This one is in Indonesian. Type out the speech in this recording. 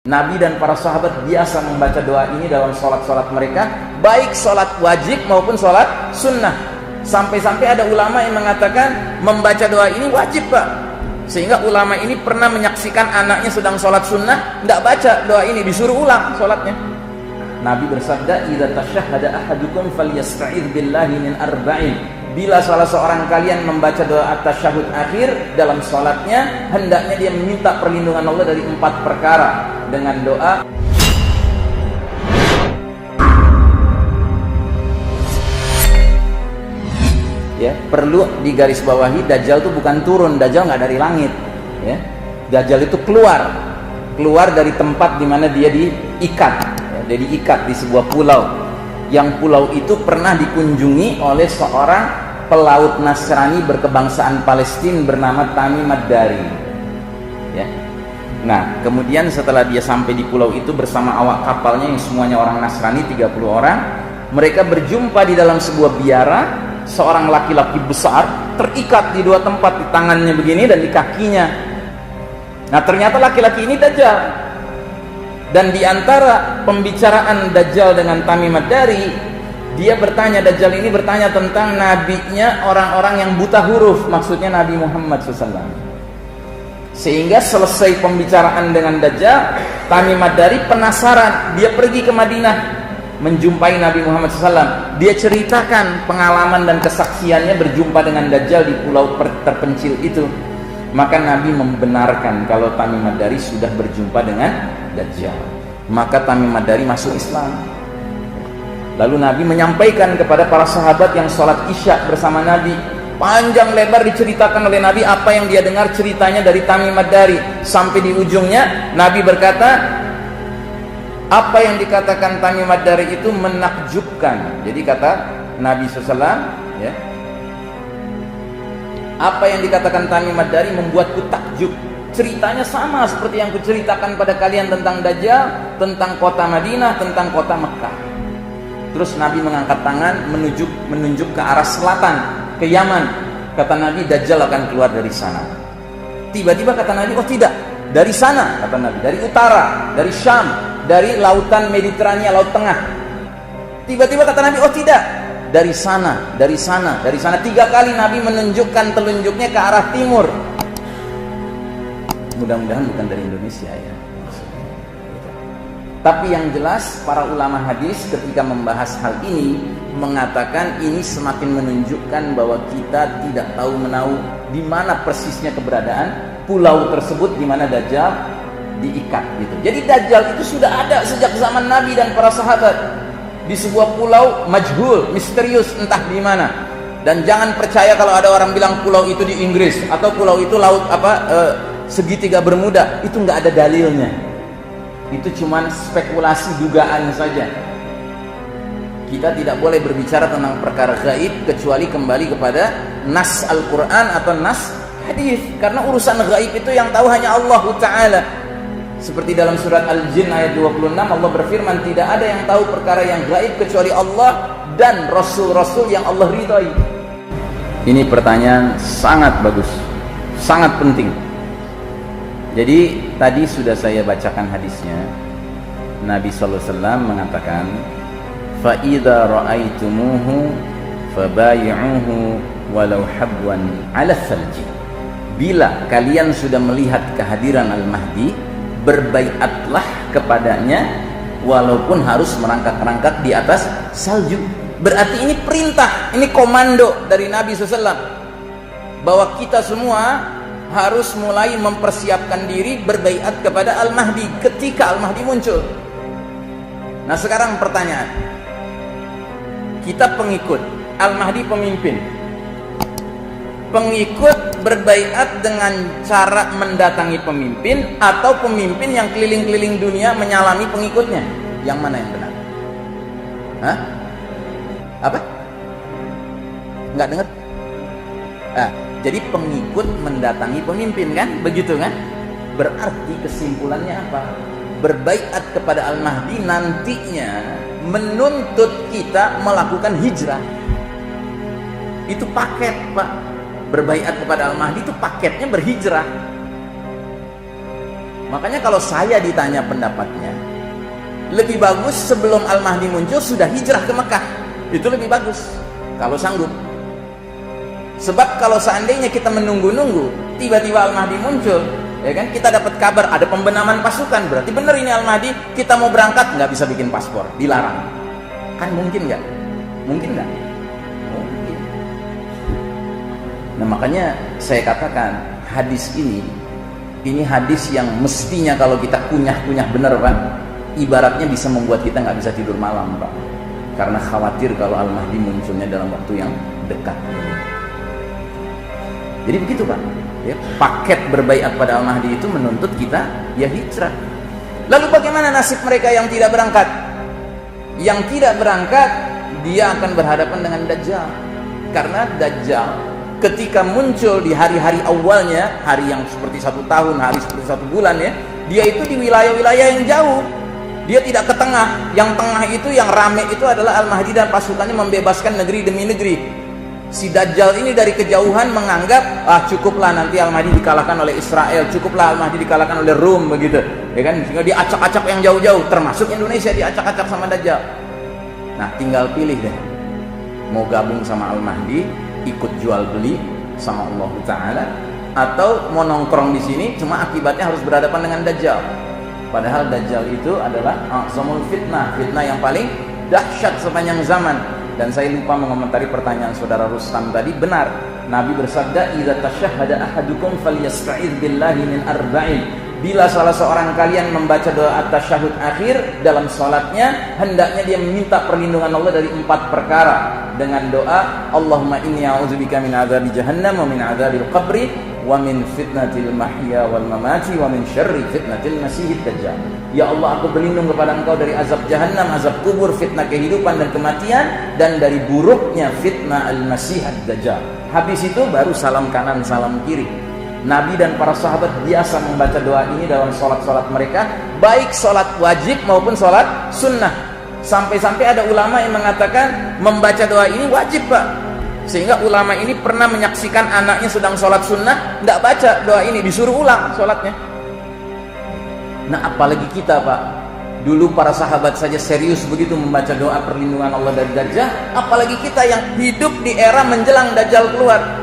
Nabi dan para sahabat biasa membaca doa ini dalam sholat-sholat mereka, baik sholat wajib maupun sholat sunnah. Sampai-sampai ada ulama yang mengatakan membaca doa ini wajib, Pak. Sehingga ulama ini pernah menyaksikan anaknya sedang sholat sunnah, tidak baca doa ini, disuruh ulang sholatnya. Nabi bersabda, "Idza tasyahhada ahadukum falyasta'idz billahi min arba'in." Bila salah seorang kalian membaca doa at-tasyahud akhir dalam sholatnya, hendaknya dia meminta perlindungan Allah dari 4 perkara dengan doa. Ya, perlu digarisbawahi, Dajjal itu bukan turun, Dajjal nggak dari langit. Ya, Dajjal itu keluar dari tempat di mana dia diikat. Ya, dia diikat di sebuah pulau. Yang pulau itu pernah dikunjungi oleh seorang pelaut Nasrani berkebangsaan Palestina bernama Tamim ad-Dari. Ya. Nah, kemudian setelah dia sampai di pulau itu bersama awak kapalnya yang semuanya orang Nasrani, 30 orang, mereka berjumpa di dalam sebuah biara. Seorang laki-laki besar terikat di 2 tempat, di tangannya begini dan di kakinya. Nah, ternyata laki-laki ini Dajjal. Dan di antara pembicaraan Dajjal dengan Tamim ad-Dari, dia bertanya, Dajjal ini bertanya tentang nabinya orang-orang yang buta huruf, maksudnya Nabi Muhammad SAW. Sehingga selesai pembicaraan dengan Dajjal, Tamim ad-Dari penasaran, dia pergi ke Madinah menjumpai Nabi Muhammad SAW. Dia ceritakan pengalaman dan kesaksiannya berjumpa dengan Dajjal di pulau terpencil itu. Maka Nabi membenarkan kalau Tamim ad-Dari sudah berjumpa dengan Dajjal. Maka Tamim ad-Dari masuk Islam. Lalu Nabi menyampaikan kepada para sahabat yang sholat isya bersama Nabi. Panjang lebar diceritakan oleh Nabi apa yang dia dengar ceritanya dari Tamim ad-Dari. Sampai di ujungnya Nabi berkata, apa yang dikatakan Tamim ad-Dari itu menakjubkan. Jadi kata Nabi SAW, ya, apa yang dikatakan Tamim ad-Dari membuatku takjub. Ceritanya sama seperti yang kuceritakan pada kalian tentang Dajjal, tentang kota Madinah, tentang kota Mekah. Terus Nabi mengangkat tangan menunjuk ke arah selatan, ke Yaman. Kata Nabi, Dajjal akan keluar dari sana. Tiba-tiba kata Nabi, oh tidak, dari sana, kata Nabi, dari utara, dari Syam, dari lautan Mediterania, laut tengah. Tiba-tiba kata Nabi, oh tidak, dari sana, dari sana, dari sana. 3 kali Nabi menunjukkan telunjuknya ke arah timur. Mudah-mudahan bukan dari Indonesia ya. Tapi yang jelas para ulama hadis ketika membahas hal ini mengatakan ini semakin menunjukkan bahwa kita tidak tahu menahu di mana persisnya keberadaan pulau tersebut di mana Dajjal diikat gitu. Jadi Dajjal itu sudah ada sejak zaman Nabi dan para sahabat di sebuah pulau majhul, misterius, entah di mana. Dan jangan percaya kalau ada orang bilang pulau itu di Inggris atau pulau itu laut segitiga Bermuda, itu nggak ada dalilnya. Itu cuman spekulasi, dugaan saja. Kita tidak boleh berbicara tentang perkara gaib kecuali kembali kepada nas Al-Quran atau nas hadis, karena urusan gaib itu yang tahu hanya Allah Ta'ala. Seperti dalam surat Al-Jin ayat 26, Allah berfirman, tidak ada yang tahu perkara yang gaib kecuali Allah dan Rasul-Rasul yang Allah ridhai. Ini pertanyaan sangat bagus, sangat penting. Jadi tadi sudah saya bacakan hadisnya. Nabi SAW mengatakan, fa idza ra'aitumuhu fabayi'uhu walau habwan 'ala thalji. Bila kalian sudah melihat kehadiran Al-Mahdi, berbaiatlah kepadanya walaupun harus merangkak-rangkak di atas salju. Berarti ini perintah, ini komando dari Nabi SAW bahwa kita semua harus mulai mempersiapkan diri berbaiat kepada Al-Mahdi ketika Al-Mahdi muncul. Nah sekarang pertanyaan, kita pengikut, Al-Mahdi pemimpin. Pengikut berbaiat dengan cara mendatangi pemimpin atau pemimpin yang keliling-keliling dunia menyalami pengikutnya? Yang mana yang benar? Hah? Apa? Nggak dengar? Jadi pengikut mendatangi pemimpin kan? Begitu kan? Berarti kesimpulannya apa? Berbaiat kepada Al-Mahdi nantinya menuntut kita melakukan hijrah. Itu paket, Pak. Berbaiat kepada Al-Mahdi itu paketnya berhijrah. Makanya kalau saya ditanya pendapatnya, lebih bagus sebelum Al-Mahdi muncul sudah hijrah ke Mekah. Itu lebih bagus kalau sanggup. Sebab kalau seandainya kita menunggu-nunggu, tiba-tiba Al-Mahdi muncul, ya kan, kita dapat kabar ada pembenaman pasukan, berarti benar ini Al-Mahdi, kita mau berangkat nggak bisa bikin paspor, dilarang. Kan mungkin nggak? Mungkin nggak? Mungkin. Nah makanya saya katakan hadis ini hadis yang mestinya kalau kita kunyah-kunyah bener Pak, ibaratnya bisa membuat kita nggak bisa tidur malam Pak, karena khawatir kalau Al-Mahdi munculnya dalam waktu yang dekat. Jadi begitu Pak ya, paket berbaiat pada Al-Mahdi itu menuntut kita ya hijrah. Lalu bagaimana nasib mereka yang tidak berangkat? Yang tidak berangkat, dia akan berhadapan dengan Dajjal. Karena Dajjal ketika muncul di hari-hari awalnya, hari yang seperti 1 tahun, hari seperti 1 bulan ya, dia itu di wilayah-wilayah yang jauh. Dia tidak ke tengah. Yang tengah itu, yang rame itu adalah Al-Mahdi dan pasukannya membebaskan negeri demi negeri. Si Dajjal ini dari kejauhan menganggap, cukuplah nanti Al-Mahdi dikalahkan oleh Israel, cukuplah Al-Mahdi dikalahkan oleh Rom, begitu ya kan, sehingga diacak-acak yang jauh-jauh, termasuk Indonesia diacak-acak sama Dajjal. Nah tinggal pilih deh, mau gabung sama Al-Mahdi, ikut jual beli sama Allah Ta'ala, atau mau nongkrong di sini cuma akibatnya harus berhadapan dengan Dajjal. Padahal Dajjal itu adalah a'zamul fitnah, fitnah yang paling dahsyat sepanjang zaman. Dan saya lupa mengomentari pertanyaan saudara Rustam tadi. Benar, Nabi bersabda, idza tasyahhada ahadukum falyasta'idz billahi min arba'in. Bila salah seorang kalian membaca doa at-tasyahud akhir dalam salatnya, hendaknya dia meminta perlindungan Allah dari 4 perkara dengan doa Allahumma inni a'udzubika min adzabi jahannam wa min adzabil qabri wa min fitnatil mahya wal mamati wa min syarri fitnatil masiihid dajjal. Ya Allah, aku berlindung kepada Engkau dari azab jahannam, azab kubur, fitnah kehidupan dan kematian, dan dari buruknya fitnah al-masiihid dajjal. Habis itu baru salam kanan, salam kiri. Nabi dan para sahabat biasa membaca doa ini dalam sholat-sholat mereka, baik sholat wajib maupun sholat sunnah. Sampai-sampai ada ulama yang mengatakan membaca doa ini wajib Pak, sehingga ulama ini pernah menyaksikan anaknya sedang sholat sunnah, tidak baca doa ini, disuruh ulang sholatnya. Nah apalagi kita Pak, dulu para sahabat saja serius begitu membaca doa perlindungan Allah dari Dajjal, apalagi kita yang hidup di era menjelang Dajjal keluar.